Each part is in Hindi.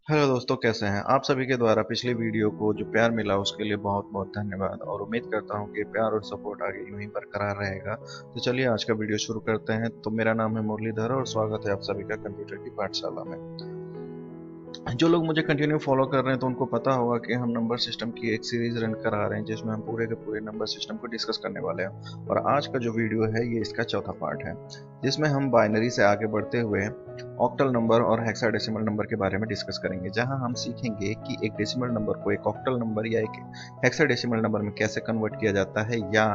हेलो दोस्तों, कैसे हैं आप? सभी के द्वारा पिछली वीडियो को जो प्यार मिला उसके लिए बहुत बहुत धन्यवाद और उम्मीद करता हूं कि प्यार और सपोर्ट आगे यूं ही बरकरार रहेगा। तो चलिए आज का वीडियो शुरू करते हैं। तो मेरा नाम है मुरलीधर और स्वागत है आप सभी का कंप्यूटर की पाठशाला में। जो लोग मुझे कंटिन्यू फॉलो कर रहे हैं तो उनको पता होगा कि हम नंबर सिस्टम की एक सीरीज रन करा रहे हैं जिसमें हम पूरे के पूरे नंबर सिस्टम को डिस्कस करने वाले हैं। और आज का जो वीडियो है ये इसका चौथा पार्ट है जिसमें हम बाइनरी से आगे बढ़ते हुए ऑक्टल नंबर और हेक्साडेसिमल नंबर के बारे में डिस्कस करेंगे, जहां हम सीखेंगे कि एक डेसिमल नंबर को एक ऑक्टल नंबर या एक हेक्साडेसिमल नंबर में कैसे कन्वर्ट किया जाता है, या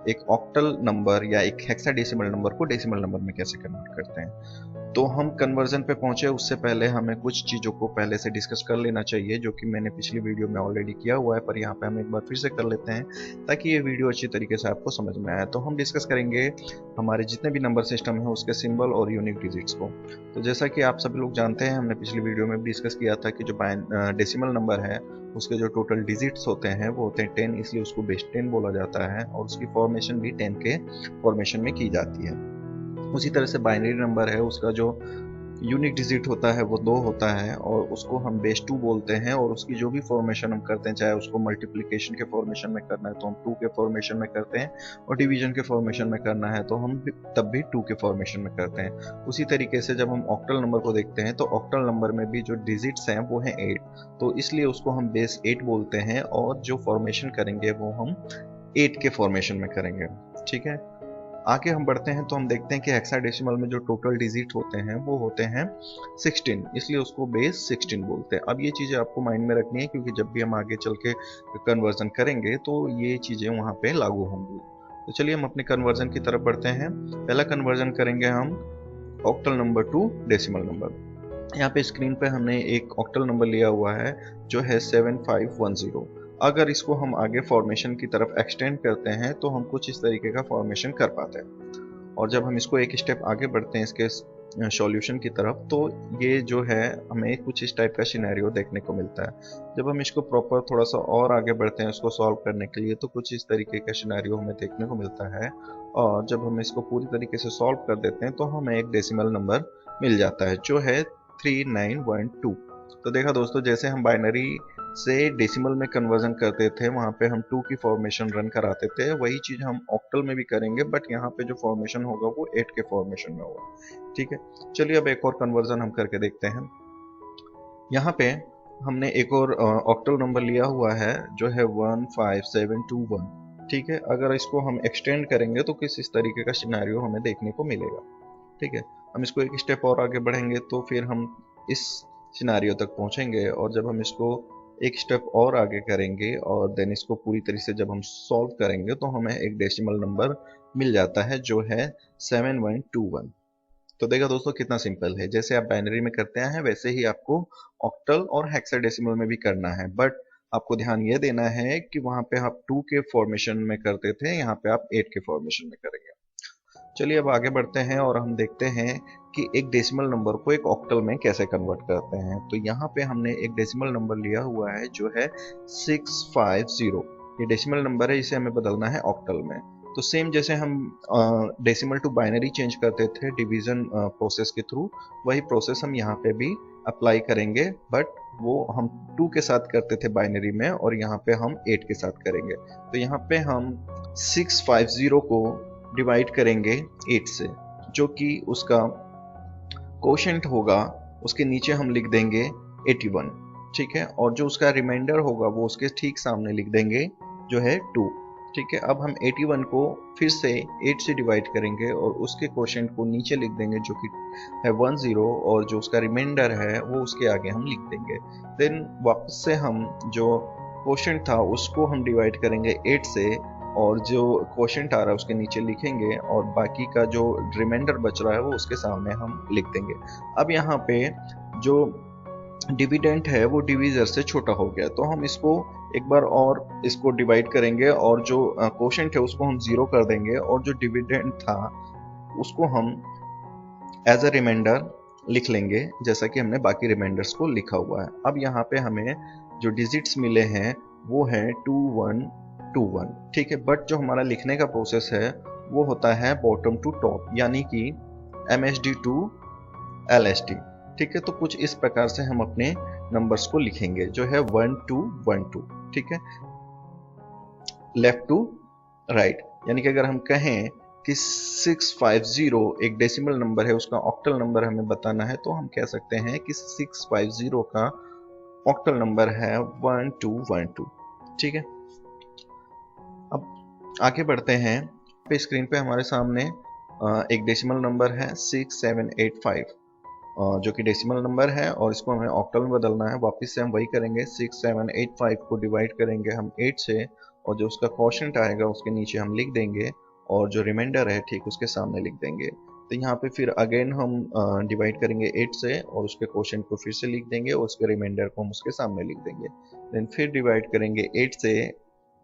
एक ऑक्टल नंबर या एक हेक्साडेसिमल नंबर को डेसिमल नंबर में कैसे कन्वर्ट करते हैं। तो हम कन्वर्जन पे पहुंचे उससे पहले हमें कुछ चीज़ों को पहले से डिस्कस कर लेना चाहिए, जो कि मैंने पिछली वीडियो में ऑलरेडी किया हुआ है, पर यहाँ पे हम एक बार फिर से कर लेते हैं ताकि ये वीडियो अच्छी तरीके से आपको समझ में आए। तो हम डिस्कस करेंगे हमारे जितने भी नंबर सिस्टम है उसके सिंबल और यूनिक डिजिट्स को। तो जैसा कि आप सभी लोग जानते हैं, हमने पिछली वीडियो में भी डिस्कस किया था कि जो डेसिमल नंबर है उसके जो टोटल डिजिट्स होते हैं वो होते हैं 10, इसलिए उसको बेस 10 बोला जाता है और उसकी फॉर्मेशन भी 10 के फॉर्मेशन में की जाती है। उसी तरह से बाइनरी नंबर है, उसका जो यूनिक डिजिट होता है वो 2 होता है और उसको हम बेस 2 बोलते हैं, और उसकी जो भी फॉर्मेशन हम करते हैं, चाहे उसको मल्टीप्लिकेशन के फॉर्मेशन में करना है तो हम 2 के फॉर्मेशन में करते हैं, और डिवीजन के फॉर्मेशन में करना है तो हम तब भी 2 के फॉर्मेशन में करते हैं। उसी तरीके से जब हम ऑक्टल नंबर को देखते हैं तो ऑक्टल नंबर में भी जो डिजिट्स हैं वो हैं 8, तो इसलिए उसको हम बेस 8 बोलते हैं, और जो फॉर्मेशन करेंगे वो हम 8 के फॉर्मेशन में करेंगे। ठीक है, आगे हम बढ़ते हैं तो हम देखते हैं कि हेक्साडेसिमल में जो टोटल डिजिट होते हैं वो होते हैं 16, इसलिए उसको बेस 16 बोलते हैं। अब ये चीज़ें आपको माइंड में रखनी है क्योंकि जब भी हम आगे चल के कन्वर्जन करेंगे तो ये चीज़ें वहाँ पे लागू होंगी। तो चलिए हम अपने कन्वर्जन की तरफ बढ़ते हैं। पहला कन्वर्जन करेंगे हम octal number two decimal number. यहाँ पे स्क्रीन पे हमने एक ऑक्टल नंबर लिया हुआ है जो है 7510। अगर इसको हम आगे फॉर्मेशन की तरफ एक्सटेंड करते हैं तो हम कुछ इस तरीके का फॉर्मेशन कर पाते हैं, और जब हम इसको एक स्टेप आगे बढ़ते हैं इसके सॉल्यूशन की तरफ तो ये जो है हमें कुछ इस टाइप का सिनेरियो देखने को मिलता है। जब हम इसको प्रॉपर थोड़ा सा और आगे बढ़ते हैं उसको सॉल्व करने के लिए तो कुछ इस तरीके का सिनेरियो हमें देखने को मिलता है, और जब हम इसको पूरी तरीके से सॉल्व कर देते हैं तो हमें एक डेसिमल नंबर मिल जाता है जो है 3912। तो देखा दोस्तों, जैसे हम बाइनरी से डेसिमल में कन्वर्जन करते थे वहाँ पे हम 2 की फॉर्मेशन रन कराते थे, वही चीज़ हम ऑक्टल में भी करेंगे, बट यहाँ पे जो फॉर्मेशन होगा वो 8 के फॉर्मेशन में होगा। ठीक है, चलिए अब एक और कन्वर्जन हम करके देखते हैं। यहाँ पे हमने एक और ऑक्टल नंबर लिया हुआ है जो है 15721। ठीक है, अगर इसको हम एक्सटेंड करेंगे तो किस इस तरीके का सिनेरियो हमें देखने को मिलेगा। ठीक है, हम इसको एक स्टेप और आगे बढ़ेंगे तो फिर हम इस सिनेरियो तक पहुंचेंगे, और जब हम इसको एक स्टेप और आगे करेंगे और देन इसको पूरी तरह से जब हम सॉल्व करेंगे तो हमें एक डेसिमल नंबर मिल जाता है जो है 7121। तो देखा दोस्तों कितना सिंपल है, जैसे आप बाइनरी में करते हैं वैसे ही आपको ऑक्टल और हेक्साडेसिमल में भी करना है, बट आपको ध्यान ये देना है कि वहां पे आप 2 के फॉर्मेशन में करते थे, यहाँ पे आप 8 के फॉर्मेशन में करेंगे। चलिए अब आगे बढ़ते हैं और हम देखते हैं कि एक डेसिमल नंबर को एक ऑक्टल में कैसे कन्वर्ट करते हैं। तो यहाँ पे हमने एक डेसिमल नंबर लिया हुआ है जो है 650। ये डेसिमल नंबर है, इसे हमें बदलना है ऑक्टल में। तो सेम जैसे हम डेसिमल टू बाइनरी चेंज करते थे डिवीजन प्रोसेस के थ्रू, वही प्रोसेस हम यहाँ पे भी अप्लाई करेंगे, बट वो हम 2 के साथ करते थे बाइनरी में और यहाँ पे हम 8 के साथ करेंगे। तो यहाँ पे हम 650 को डिवाइड करेंगे 8 से, जो कि उसका कोशेंट होगा, उसके नीचे हम लिख देंगे 81। ठीक है, और जो उसका रिमाइंडर होगा वो उसके ठीक सामने लिख देंगे जो है 2। ठीक है, अब हम 81 को फिर से 8 से डिवाइड करेंगे और उसके कोशेंट को नीचे लिख देंगे जो कि है 10, और जो उसका रिमाइंडर है वो उसके आगे हम लिख देंगे। देन वापस से हम जो कोशेंट था उसको हम डिवाइड करेंगे 8 से, और जो क्वोशंट आ रहा है उसके नीचे लिखेंगे, और बाकी का जो रिमाइंडर बच रहा है वो उसके सामने हम लिख देंगे। अब यहाँ पे जो डिविडेंट है वो डिवीजर से छोटा हो गया, तो हम इसको एक बार और इसको डिवाइड करेंगे और जो क्वोशंट है उसको हम 0 कर देंगे, और जो डिविडेंट था उसको हम एज अ रिमाइंडर लिख लेंगे जैसा कि हमने बाकी रिमाइंडर्स को लिखा हुआ है। अब यहाँ पे हमें जो डिजिट्स मिले हैं वो है 2121। ठीक है, बट जो हमारा लिखने का प्रोसेस है वो होता है बॉटम टू टॉप, यानी कि MSD टू LSD। ठीक है। तो कुछ इस प्रकार से हम अपने नंबर्स को लिखेंगे, जो है 1 2 1 2, ठीक है, लेफ्ट टू राइट। यानी कि अगर हम कहें कि 650 एक डेसिमल नंबर है, उसका ऑक्टल नंबर हमें बताना है, तो हम कह सकते हैं कि 650 का ऑक्टल नंबर है 1212, ठीक है। अब आगे बढ़ते हैं, पे स्क्रीन पे हमारे सामने एक डेसिमल नंबर है 6785, जो कि डेसिमल नंबर है और इसको हमें ऑक्टल में बदलना है। वापस से हम वही करेंगे, 6785 को डिवाइड करेंगे हम 8 से, और जो उसका क्वोशंट आएगा उसके नीचे हम लिख देंगे, और जो रिमाइंडर है ठीक उसके सामने लिख देंगे। तो यहाँ पे फिर अगेन हम डिवाइड करेंगे 8 से, और उसके क्वोशंट को फिर से लिख देंगे, और उसके रिमाइंडर को हम उसके सामने लिख देंगे। देन फिर डिवाइड करेंगे 8 से,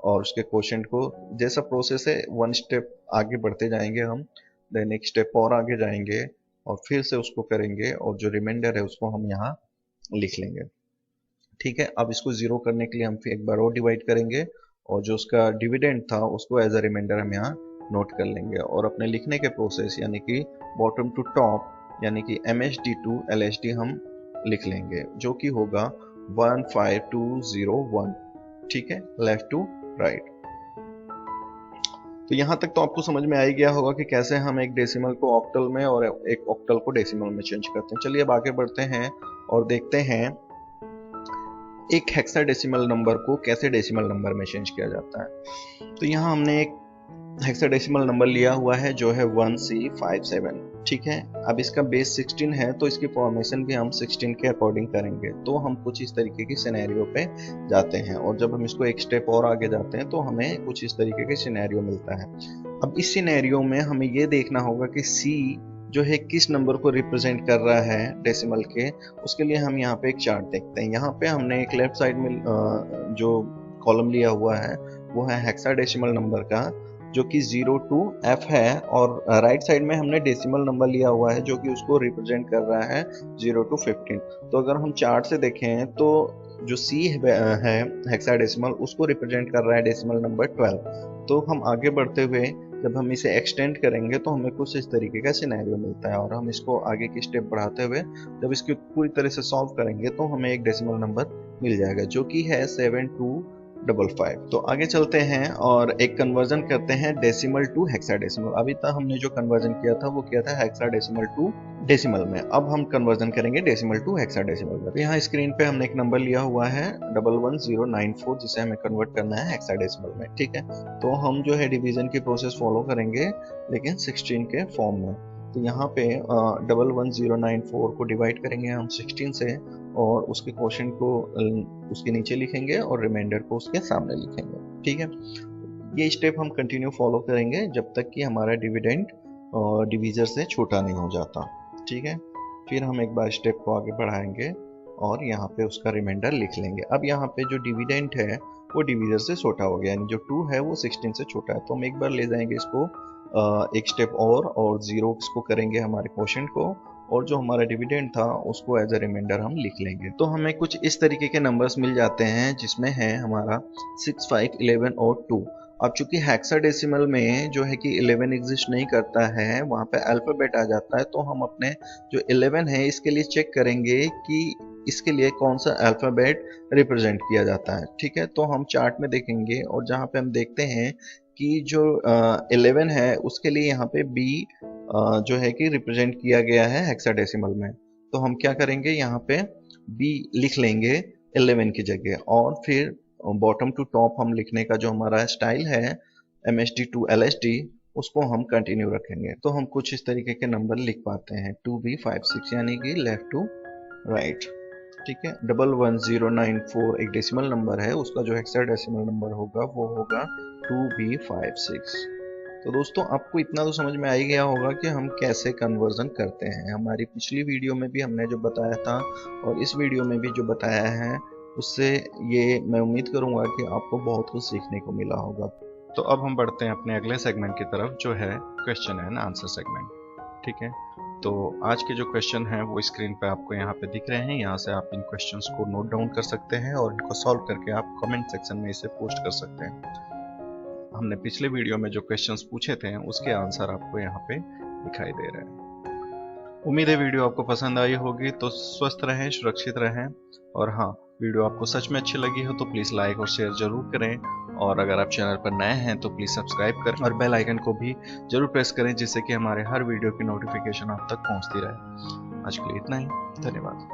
और उसके क्वोशंट को, जैसा प्रोसेस है, वन स्टेप आगे बढ़ते जाएंगे हम। देन एक स्टेप और आगे जाएंगे और फिर से उसको करेंगे, और जो रिमाइंडर है उसको हम यहाँ लिख लेंगे, ठीक है। अब इसको जीरो करने के लिए हम फिर एक बार और डिवाइड करेंगे, और जो उसका डिविडेंड था उसको एज अ रिमाइंडर हम यहाँ नोट कर लेंगे, और अपने लिखने के प्रोसेस यानी कि बॉटम टू टॉप यानी कि MSD टू LSD हम लिख लेंगे, जो कि होगा 15201, ठीक है, लेफ्ट टू राइट। तो यहाँ तक तो आपको समझ में आ ही गया होगा कि कैसे हम एक डेसिमल को ऑक्टल में और एक ऑक्टल को डेसिमल में चेंज करते हैं। चलिए अब आगे बढ़ते हैं और देखते हैं एक हेक्साडेसिमल नंबर को कैसे डेसिमल नंबर में चेंज किया जाता है। तो यहाँ हमने एक हेक्साडेसिमल नंबर लिया हुआ है जो है 1C57, ठीक है। अब इसका बेस 16 है, तो इसकी फॉर्मेशन भी हम 16 के अकॉर्डिंग करेंगे। तो हम कुछ इस तरीके की सिनेरियो पे जाते हैं, और जब हम इसको एक स्टेप और आगे जाते हैं तो हमें कुछ इस तरीके के सिनेरियो मिलता है। अब इस सिनेरियो में हमें ये देखना होगा कि C जो है किस नंबर को रिप्रेजेंट कर रहा है डेसिमल के। उसके लिए हम यहाँ पे एक चार्ट देखते हैं। यहाँ पे हमने एक लेफ्ट साइड में जो कॉलम लिया हुआ है वो है हेक्साडेसिमल नंबर का, जो कि 0 to F है, और राइट साइड में हमने डेसिमल नंबर लिया हुआ है जो कि उसको रिप्रेजेंट कर रहा है 0 to 15। तो अगर हम चार्ट से देखें तो जो C है हेक्साडेसिमल, उसको रिप्रेजेंट कर रहा है डेसिमल नंबर 12। तो हम आगे बढ़ते हुए जब हम इसे एक्सटेंड करेंगे तो हमें कुछ इस तरीके का सिनेरियो मिलता है, और हम इसको आगे की स्टेप बढ़ाते हुए जब इसकी पूरी तरह से सॉल्व करेंगे तो हमें एक डेसिमल नंबर मिल जाएगा जो कि है 7255। तो आगे चलते हैं और एक कन्वर्जन करते हैं डेसिमल टू हेक्साडेसिमल। अभी तक हमने जो कन्वर्जन किया था वो किया था हेक्साडेसिमल टू डेसिमल में। अब हम कन्वर्जन करेंगे डेसिमल टू हेक्साडेसिमल में। यहाँ स्क्रीन पे हमने एक नंबर लिया हुआ है 11094, जिसे हमें कन्वर्ट करना है हेक्साडेसिमल में, ठीक है। तो हम जो है डिवीजन की प्रोसेस फॉलो करेंगे, लेकिन 16 के फॉर्म में। तो यहाँ पे 11094 को डिवाइड करेंगे हम 16 से, और उसके क्वोशंट को उसके नीचे लिखेंगे और रिमाइंडर को उसके सामने लिखेंगे, ठीक है। ये स्टेप हम कंटिन्यू फॉलो करेंगे जब तक कि हमारा डिविडेंड डिवीजर से छोटा नहीं हो जाता, ठीक है। फिर हम एक बार स्टेप को आगे बढ़ाएंगे और यहाँ पे उसका रिमाइंडर लिख लेंगे। अब यहाँ पे जो डिविडेंड है वो डिवीजर से छोटा हो गया, यानी जो 2 है वो 16 से छोटा है। तो हम एक बार ले जाएंगे इसको एक स्टेप और 0 इसको करेंगे हमारे क्वोशंट को, और जो हमारा डिविडेंड था उसको एज अ रिमाइंडर हम लिख लेंगे। तो हमें कुछ इस तरीके के नंबर्स मिल जाते हैं जिसमें है हमारा 6, 5, 11 और 2। अब चूंकि हेक्साडेसिमल में जो है कि 11 एग्जिस्ट नहीं करता है, वहाँ पे अल्फाबेट आ जाता है, तो हम अपने जो 11 है इसके लिए चेक करेंगे कि इसके लिए कौन सा अल्फाबेट रिप्रेजेंट किया जाता है, ठीक है। तो हम चार्ट में देखेंगे और जहाँ पे हम देखते हैं कि जो 11 है उसके लिए यहाँ पे B जो है कि रिप्रेजेंट किया गया है हेक्साडेसिमल में। तो हम क्या करेंगे, यहाँ पे B लिख लेंगे 11 की जगह, और फिर बॉटम टू टॉप हम लिखने का जो हमारा स्टाइल है MSD टू LSD उसको हम कंटिन्यू रखेंगे। तो हम कुछ इस तरीके के नंबर लिख पाते हैं 2B56, यानी कि लेफ्ट टू राइट, ठीक है। 11094 एक डेसिमल नंबर है, उसका जो हेक्साडेसिमल नंबर होगा वो होगा 2B56। तो दोस्तों आपको इतना तो समझ में आ ही गया होगा कि हम कैसे कन्वर्जन करते हैं। हमारी पिछली वीडियो में भी हमने जो बताया था और इस वीडियो में भी जो बताया है, उससे ये मैं उम्मीद करूंगा कि आपको बहुत कुछ सीखने को मिला होगा। तो अब हम बढ़ते हैं अपने अगले सेगमेंट की तरफ, जो है क्वेश्चन एंड आंसर सेगमेंट, ठीक है। तो आज के जो क्वेश्चन हैं वो स्क्रीन पे आपको यहाँ पे दिख रहे हैं। यहाँ से आप इन क्वेश्चंस को नोट डाउन कर सकते हैं और इनको सॉल्व करके आप कमेंट सेक्शन में इसे पोस्ट कर सकते हैं। हमने पिछले वीडियो में जो क्वेश्चंस पूछे थे उसके आंसर आपको यहाँ पे दिखाई दे रहे हैं। उम्मीद है वीडियो आपको पसंद आई होगी। तो स्वस्थ रहें, सुरक्षित रहें, और हाँ, वीडियो आपको सच में अच्छी लगी हो तो प्लीज़ लाइक और शेयर ज़रूर करें। और अगर आप चैनल पर नए हैं तो प्लीज़ सब्सक्राइब करें और बेल आइकन को भी ज़रूर प्रेस करें, जिससे कि हमारे हर वीडियो की नोटिफिकेशन आप तक पहुंचती रहे। आज के लिए इतना ही, धन्यवाद।